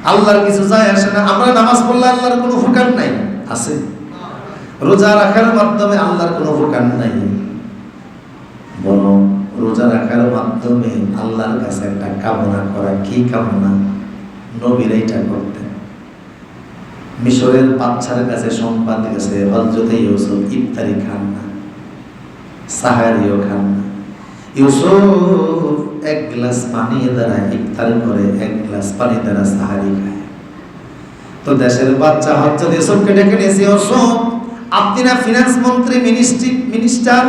আল্লাহর কিছু যায় আসে না। আমরা নামাজ পড়লে আল্লাহর কোনো উপকার নাই আছে? রোজা রাখার মাধ্যমে আল্লাহর কোনো উপকার নাই, বরং রোজা রাখার মাধ্যমে আল্লাহর কাছে একটা কামনা করা। কি কামনা? নবীরা এটা করতেন। মিশরের বাচ্চার কাছে সংবাদ গেছে, হযরত ইউসুফ ইফতারি খান না, সাহারিও খান না। ইউসুফ এক গ্লাস পানি দ্বারা ইফতার করে, এক গ্লাস পানি দ্বারা সাহারি খায়। তো দেশের বাচ্চা হযরত ইউসুফকে ডেকে নিয়েছে, ইউসুফ আপনি না ফিনান্স মন্ত্রী, মিনিস্টার,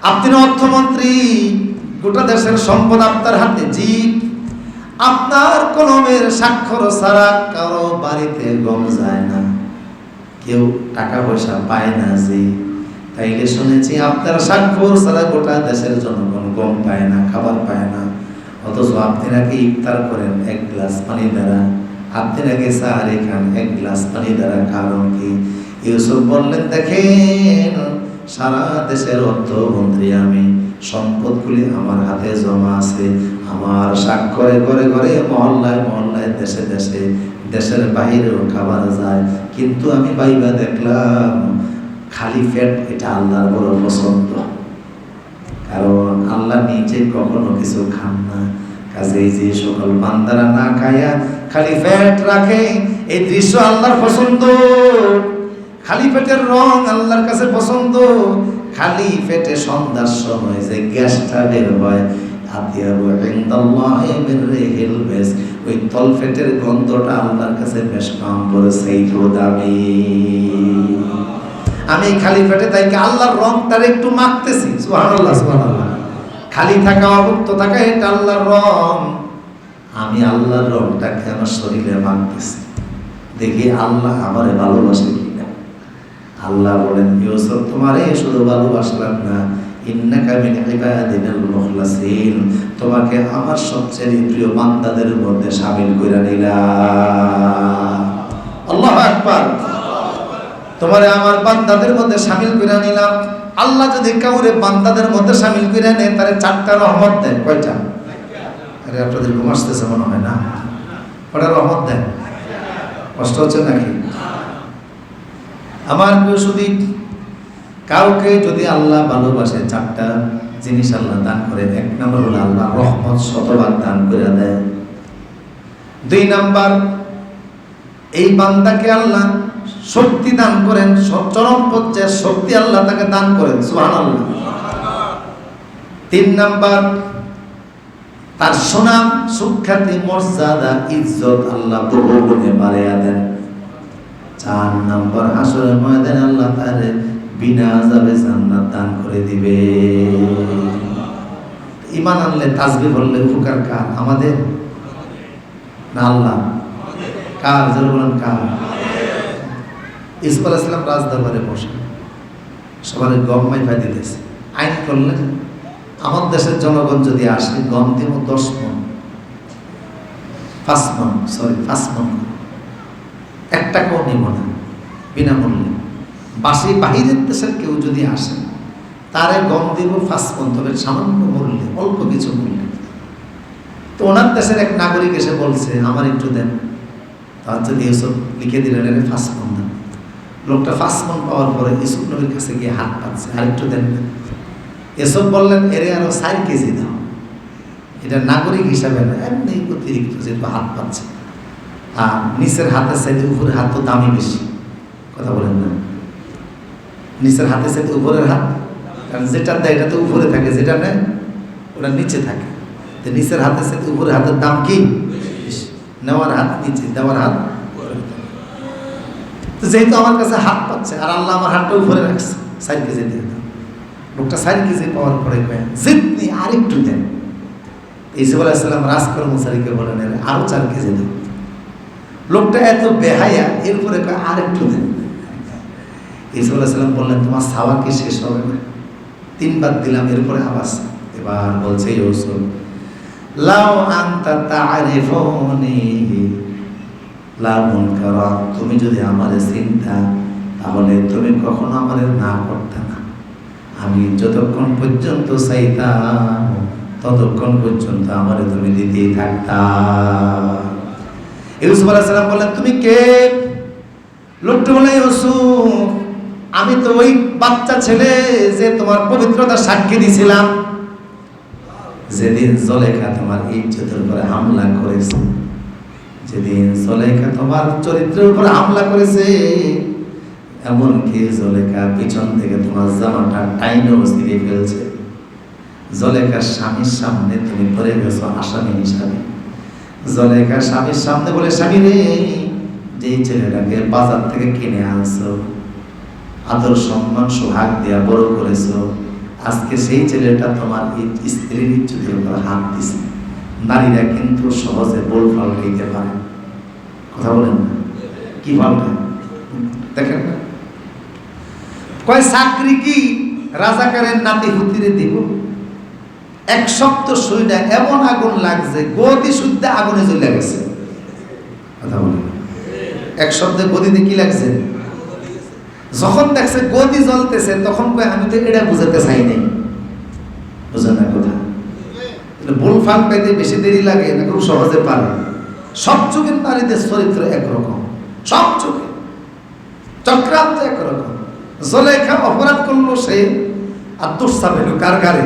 আপনি না অর্থমন্ত্রী, গোটা দেশের সম্পদ আপনার হাতে, জি আপনার কলমের স্বাক্ষর ছাড়া কারো বাড়িতে গম যায় না, কেউ টাকা পয়সা পায় না, জি তাইলে শুনেছি আপনার স্বাক্ষর ছাড়া গোটা দেশের জনগণ গম পায় না, খাবার পায় না, অথচ আপনি নাকি ইফতার করেন এক গ্লাস পানি দ্বারা, আপনি নাকি সাহারি খান এক গ্লাস পানি দ্বারা, কারণ কি? ইউসুফ বললেন, দেখেন সারা দেশের অর্থমন্ত্রী আমি, সম্পদগুলি আমার হাতে জমা আছে, আমার স্বাক্ষরে ঘরে ঘরে, মহল্লায় মহল্লায়, দেশে দেশে, দেশের বাহিরেও খাবার যায়, কিন্তু আমি বাইবা দেখলাম খালি পেট এটা আল্লাহর বড় পছন্দ, কারণ আল্লাহ নিজে কখনো কিছু খান না। কাজেই যে সকল বান্দারা না খায়া খালি পেট রাখে, এই দৃশ্য আল্লাহর পছন্দ। খালি পেটের রং আল্লাহর কাছে পছন্দ। খালি পেটে সন্ধ্যার সময় যে গ্যাসটা বের হয়, আতিয়াবু ইনদাল্লাহি মির রিহিল মিস, ওই তলপেটের গন্ধটা আল্লাহর কাছে বেশ কম করেছে দামি। আমি খালি পেটে তাই আল্লাহর রংটারে একটু মাখতেছি, সুবহানাল্লাহ সুবহানাল্লাহ। খালি থাকা অভুক্ত থাকা এটা আল্লাহর রং, আমি আল্লাহর রংটাকে আমার শরীরে মাখতেছি, দেখি আল্লাহ আমারে ভালোবাসে কিনা। আল্লাহ বলেন, ইউসুফ তোমারে শুধু ভালোবাসলাম না, ইন্নাকা মিন ইবাদিনাল মুখলাসিন, তোমাকে আমার সবচেয়ে প্রিয় বান্দাদের মধ্যে শামিল কইরা নিলাম। আল্লাহু আকবার। তোমারে আমার বান্দাদের মধ্যে শামিল কইরা নিলাম। আল্লাহ যদি কাউরে বান্দাদের মধ্যে শামিল কইরা নেয়, তারে 4টা রহমত দেয়। কয়টা? আরে আপনাদের ঘুম আসতেছে মনে হয় না? কয়টা রহমত দেয়? কষ্ট হচ্ছে নাকি? আমার প্রিয় সুদীপ, কাউকে যদি আল্লাহ ভালোবাসে 4টা জিনিস আল্লাহ দান করে। 1 নম্বর হলো আল্লাহ রহমত শতভাগ দান করে দেয়। 2 নম্বর, এই বান্দাকে আল্লাহ শক্তি দান করেন, চরম পর্যায়ে শক্তি আল্লাহ তাকে দান করেন, সুবহানাল্লাহ। 3 নম্বর, তার সুনাম, সুখ্যাতি, মর্যাদা, ইজ্জত আল্লাহ বহু গুণে বাড়াইয়া দেন। 4 নম্বর, হাসরের ময়দানে আল্লাহ তার বিনা আযাবে জান্নাত দান করে দিবে। ঈমান আনলে, তাসবিহ পড়লে উপকার কার? আমাদের না আল্লাহ? কার? জোরে বলেন কার? ইউসুফ আলাইহিস সালাম রাজদরবারে বসে সবার গম মাইফা দিতেছে, আইন করলেন আমার দেশের জনগণ যদি আসে গম দিব 10 মণ, 5 মণ, 1 টাকাও নিব না, বিনামূল্যে। বাহিরের দেশের কেউ যদি আসে তারে গম দিব 5 মণ, তবে সামান্য মূল্যে, অল্প কিছু মূল্যে। তো ওনার দেশের এক নাগরিক এসে বলছে, আমার একটু দেন। তার যদি ইউসুফ লিখে দিলেন, 5 মণ দেন। লোকটা 5 মণ পাওয়ার পরে ইউসুফ নবীর কাছে গিয়ে হাত পাচ্ছে, আর একটু দেন। ইউসুফ বললেন, এরে আরো 4 কেজি দাও। এটা নাগরিক হিসাবে না, এমনি অতিরিক্ত যেহেতু হাত পাচ্ছে। আর নিচের হাতের চাইতে উপরের হাত তো দামি বেশি, কথা বলেন না? নিচের হাতের চাইতে উপরের হাত, কারণ যেটা দেয় এটা তো উপরে থাকে, যেটা নেয় ওটা নিচে থাকে। তো নিচের হাতের চাইতে উপরের হাতের দাম কি? নেওয়ার হাত নিচে, দেওয়ার হাত। তো যেহেতু আমার কাছে হাত পাচ্ছে, আর আল্লাহ আমার হাতটা উপরে রাখছে, 4 কেজি দিয়ে দাও। লোকটা 4 কেজি পাওয়ার পরে জিতনি আর একটু দেন। ইউসুফ আলাইহিস সালাম রাজকর্মচারীকে বলেন, আরো 4 কেজি দেন। লোকটা এত বেহায়া, এরপরে আর একটু দেন। ইউসুফ আলাইহিস সালাম বললেন, তোমার সাওয়া কি শেষ হবে না? 3 বার দিলাম, এরপরে আবার। এবার বলছে ইউসুফ, লাউ আনতা তা'রিফুনি লা মুনকারা, তুমি যদি আমারে চিনতা তাহলে তুমি কখনো আমারে না করতে না। আমি যতক্ষণ পর্যন্ত চাইতাম ততক্ষণ পর্যন্ত আমারে তুমি দিতেই থাকতা। ইউসুফ আলাইহিস সালাম বললেন, তুমি কে? লোকটা বলে, ইউসুফ, আমি তো ওই বাচ্চা ছেলে যে তোমার পবিত্রতার সাক্ষী দিছিলাম যেদিন জুলেখা তোমার ইজ্জতের উপরে হামলা করেছে, যেদিন জুলেখা তোমার চরিত্রের উপরে হামলা করেছে, এমনকি জুলেখা পিছন থেকে তোমার জামাটা টাইনে ছিঁড়ে ফেলছে। জুলেখার স্বামীর সামনে তুমি পড়ে গেছো আসামি হিসাবে। জুলেখা স্বামীর সামনে বলে, স্বামী রে, যেই ছেলেটাকে বাজার থেকে কিনে আনছো, আদর সম্মান সোহাগ দেয়া বড় করেছো, আজকে সেই ছেলেটা তোমার স্ত্রীর ইজ্জতের উপর হাত দিছে। নারীরা কিন্তু সহজে বল পাল্টাইতে পারে, কথা বলেন না? কি পাল্টায় দেখেন না? কয় চাকরি কি রাজাকারের নাতি হুতিরে দিব? এক সপ্তাহ শুইনা এমন আগুন লাগছে, গদি শুদ্ধ আগুনে জ্বলে গেছে। কথা বলেন, এক শব্দে গদিতে কি লাগছে? যখন দেখছে গদি জ্বলতেছে তখন কয়, আমি তো এটা বুঝাতে চাই নাই। বুঝেন না কথা? ভুল ফাঁক পাইতে বেশি দেরি লাগে না, খুব সহজে পারে। সব যুগের নারীদের চরিত্র একরকম, সব যুগে চক্রান্ত একরকম। জুলেখা অপরাধ করলো সে, আর দোষটা পেল কার ঘাড়ে?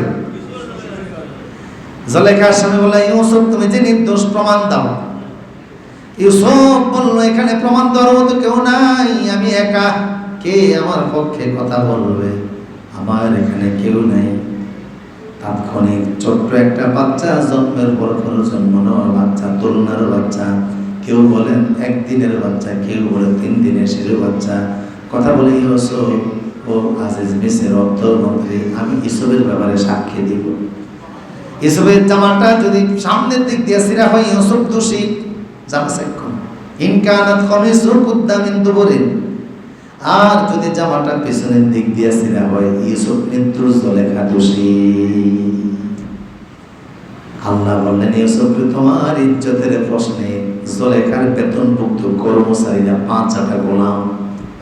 জুলেখার স্বামী বলে, ইউসুফ, তুমি যে নির্দোষ প্রমাণ দাও। ইউসুফ বলল, এখানে প্রমাণ দেওয়ার মতো কেউ নাই, আমি একা। কে আমার পক্ষে কথা বলবে? আমার এখানে কেউ নাই। তাৎক্ষণিক ছোট্ট একটা বাচ্চা, জন্মের পর জন্ম নেওয়া বাচ্চা, তরুণের বাচ্চা, কেউ বলেন একদিনের বাচ্চা, কেউ বলে 3 দিনের শিশু বাচ্চা, কথা বলে, ইউসুফ ও আজিজ মিসরের অর্থমন্ত্রী, আমি ইউসুফের ব্যাপারে সাক্ষী দিব। ইউসুফের জামাটা যদি সামনের দিক দিয়ে ছিঁড়া হয়, ইউসুফ দোষী, জামা সাক্ষ্য। ইনকানাত কমিসু কুদ্দা মিন দুবুরিন, আর যদি জামাটা পেছনের দিক দিয়ে ছিঁড়া হয়, ইউসুফ মৃত্যুর জুলেখা দোষী। আল্লাহ বললেন, ইউসুফ, তোমার ইজ্জতের প্রশ্নে জুলেখার বেতনভুক্ত কর্মচারীরা 5টা গোলাম,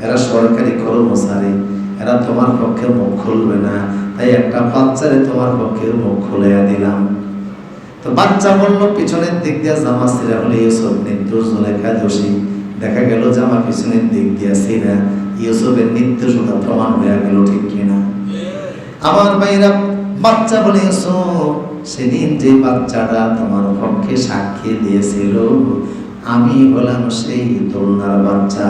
এরা সরকারি কর্মচারী, এরা তোমার পক্ষে মুখ খুলবে না, তাই একটা বাচ্চারে তোমার পক্ষে মুখ খুলে দিলাম। তো বাচ্চা বলল, পিছনের দিক দিয়ে জামা ছিঁড়া হলে ইউসুফ মৃত্যুর জুলেখা দোষী। দেখা গেল জামা পিছনের দিক দিয়ে ছিঁড়া, ইউসুফের নির্দোষতা প্রমাণ হয়ে গেল, ঠিক কিনা? আমার ভাইরা, বাচ্চা বলে, ইউসুফ, সেদিন যে বাচ্চাটা তোমার পক্ষে সাক্ষী দিয়েছিল, আমি হলাম সেই তরুণার বাচ্চা।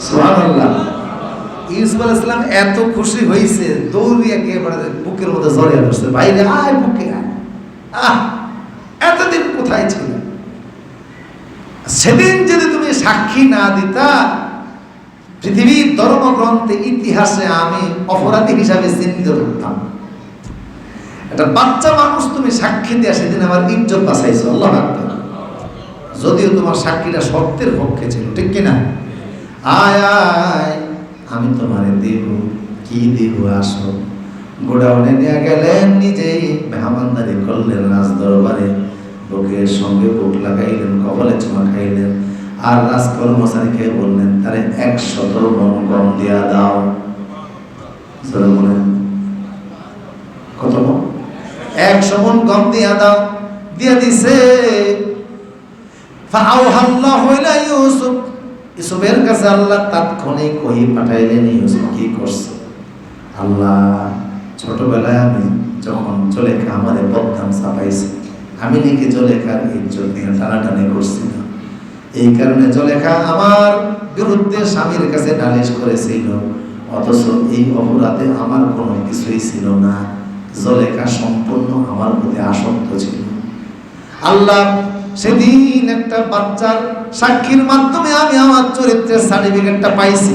সুবহানাল্লাহ। ইউসুফ আলাইহিস সালাম এত খুশি হয়েছে, দৌড়ে একেবারে বুকের মধ্যে জড়িয়ে ধরছে, বাইরে আয়, বুকে আয়। এতদিন কোথায় ছিল? সেদিন যদি তুমি সাক্ষী না দিতা, পৃথিবীর ধর্মগ্রন্থে, ইতিহাসে আমি অপরাধী হিসাবে চিহ্নিত থাকতাম। একটা বাচ্চা মানুষ তুমি সাক্ষী দিয়ে সেদিন আমার ইজ্জত বাঁচাইছো, আল্লাহু আকবার। যদিও তোমার সাক্ষীটা সত্যের পক্ষে ছিল, ঠিক কিনা? আয় আয়, আমি তোমারে দেব। কি দেব? আসো। গোডাউনে নিয়ে গেলেন, নিজেই মেহমানদারি করলেন রাজ দরবারে, বুকের সঙ্গে বুক লাগাইলেন, কপালে চুমা খাইলেন, আর রাজ কর্মচারীকে বললেন, তারে 100 মণ গম দিয়া দাও। বলেন কত মণ? 100 মণ গম দিয়া দাও। দিয়া দিছে। ফাআওহাল্লাহু ইলা ইউসুফ, ইউসুফের কাছে আল্লাহ তাৎক্ষণিক ওহী পাঠাইলেন, ইউসুফ কি করছে? আল্লাহ, ছোটবেলায় আমি যখন জুলেখা আমারে বদনাম চাপাইছে, আমি নাকি জুলেখার ইজ্জত নিয়ে টানাটানি করছি না, এই কারণে জুলেখা আমার বিরুদ্ধে স্বামীর কাছে নালিশ করেছিল, অথচ এই অপরাধে আমার কোনো কিছুই ছিল না। জুলেখা সম্পূর্ণ আমার প্রতি আসক্ত ছিল। আল্লাহ সেদিন একটা বাচ্চার সাক্ষীর মাধ্যমে আমি আমার চরিত্রের সার্টিফিকেটটা পাইছি,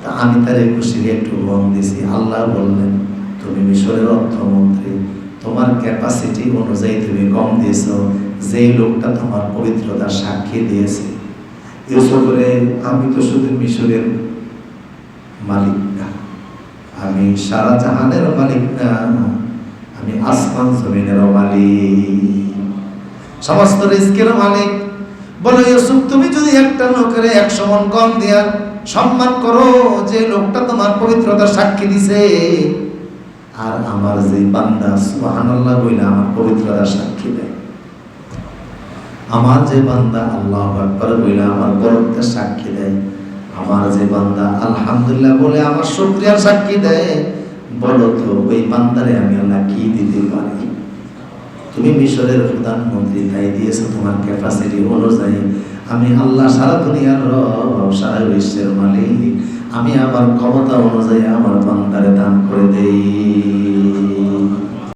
তা আমি তারে খুশি একটু গম দিছি। আল্লাহ বললেন, তুমি মিশরের অর্থমন্ত্রী, তোমার ক্যাপাসিটি অনুযায়ী তুমি গম দিয়েছ, যেই লোকটা তোমার পবিত্রতার সাক্ষী দিয়েছে। ইউসুফরে, আমি তো শুধু মিশরের মালিক না, আমি সারা জাহানের মালিক না, আমি আসমান জমিনেরও মালিক, সমস্ত রিজকেরও মালিক। বলো, ইউসুফ, তুমি যদি একটা লোকের 100 মণ গম দেওয়ার সম্মান করো, যে লোকটা তোমার পবিত্রতার সাক্ষী দিছে, আর আমার যে বান্দা সুবহানাল্লাহ বইলা আমার পবিত্রতার সাক্ষী দেয়, আমার যে বান্দা আল্লাহু আকবার বলে আমার বরত্বের সাক্ষী দেয়, আমার যে বান্দা আলহামদুলিল্লাহ বলে আমার শুকরিয়ার সাক্ষী দেয়, বলো তো ওই বান্দারে আমি আল্লাহ কি দিতে পারি? তুমি মিশরের প্রধানমন্ত্রী, তাই দিয়েছো তোমার ক্যাপাসিটি অনুযায়ী। আমি আল্লাহ সারা দুনিয়ার রব, সারা বিশ্বের মালিক, আমি আমার ক্ষমতা অনুযায়ী আমার বান্দারে দান করে দেই।